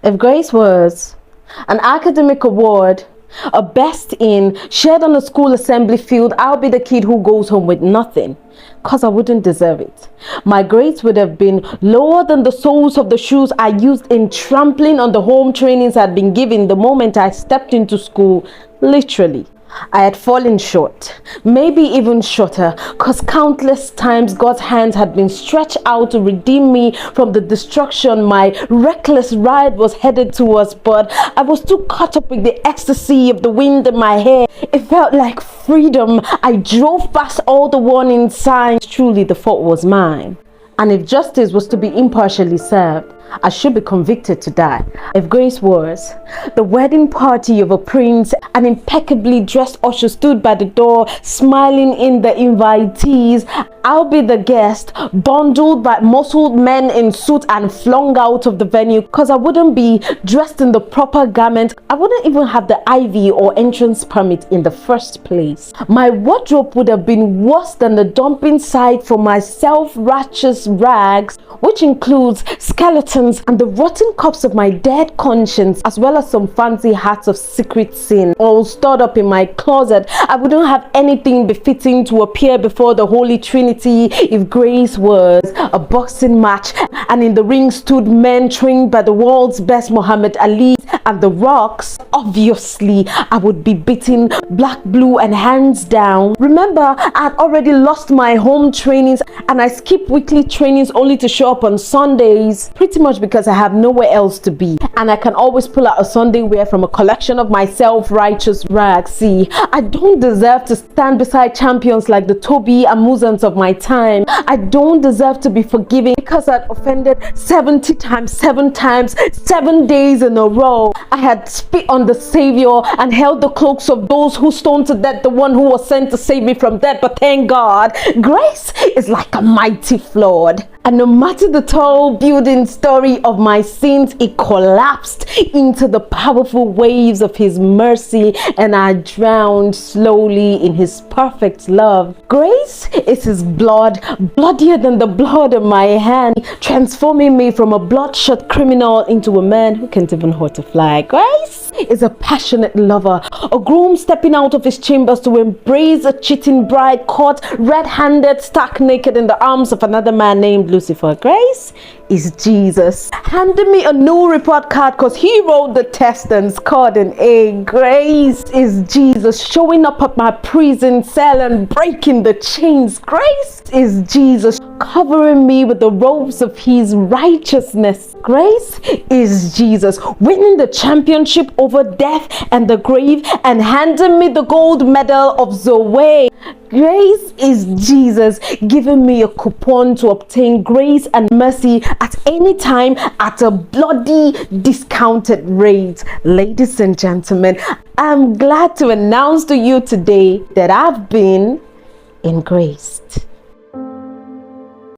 If Grace was an academic award, a best in, shared on a school assembly field, I'll be the kid who goes home with nothing, cause I wouldn't deserve it. My grades would have been lower than the soles of the shoes I used in trampling on the home trainings I'd been given the moment I stepped into school, literally. I had fallen short, maybe even shorter, cause countless times God's hands had been stretched out to redeem me from the destruction my reckless ride was headed towards, but I was too caught up with the ecstasy of the wind in my hair. It felt like freedom. I drove past all the warning signs. Truly, the fault was mine. And if justice was to be impartially served, I should be convicted to die. If Grace was the wedding party of a prince, an impeccably dressed usher stood by the door, smiling in the invitees, I'll be the guest, bundled by muscled men in suits and flung out of the venue, cause I wouldn't be dressed in the proper garment. I wouldn't even have the IV or entrance permit in the first place. My wardrobe would have been worse than the dumping site for my self-righteous rags, which includes skeletons and the rotten corpse of my dead conscience, as well as some fancy hats of secret sin, all stored up in my closet. I wouldn't have anything befitting to appear before the Holy Trinity if Grace was a boxing match and in the ring stood men trained by the world's best Muhammad Ali and The Rocks. Obviously, I would be beaten black, blue, and hands down. Remember, I had already lost my home trainings and I skipped weekly trainings only to show up on Sundays, pretty much because I have nowhere else to be. And I can always pull out a Sunday wear from a collection of my self-righteous rags. See, I don't deserve to stand beside champions like the Toby and Muzans of my time. I don't deserve to be forgiven because I'd offended 70 times, 7 times, 7 days in a row. I had spit on the Savior and held the cloaks of those who stoned to death the one who was sent to save me from death. But thank God, grace is like a mighty flood. And no matter the tall building story of my sins, it collapsed into the powerful waves of His mercy, and I drowned slowly in His perfect love. Grace is His blood, bloodier than the blood of my hand, transforming me from a bloodshot criminal into a man who can't even hurt a fly. Grace is a passionate lover, a groom stepping out of his chambers to embrace a cheating bride caught red-handed, stark naked in the arms of another man named Lucifer. Grace is Jesus, handing me a new report card because he wrote the test and scored an A. Grace is Jesus, showing up at my prison cell and breaking the chains. Grace is Jesus, covering me with the robes of His righteousness. Grace is Jesus, winning the championship over death and the grave and handing me the gold medal of Zoe. Grace is Jesus, giving me a coupon to obtain grace and mercy at any time at a bloody discounted rate. Ladies and gentlemen, I'm glad to announce to you today that I've been engraced.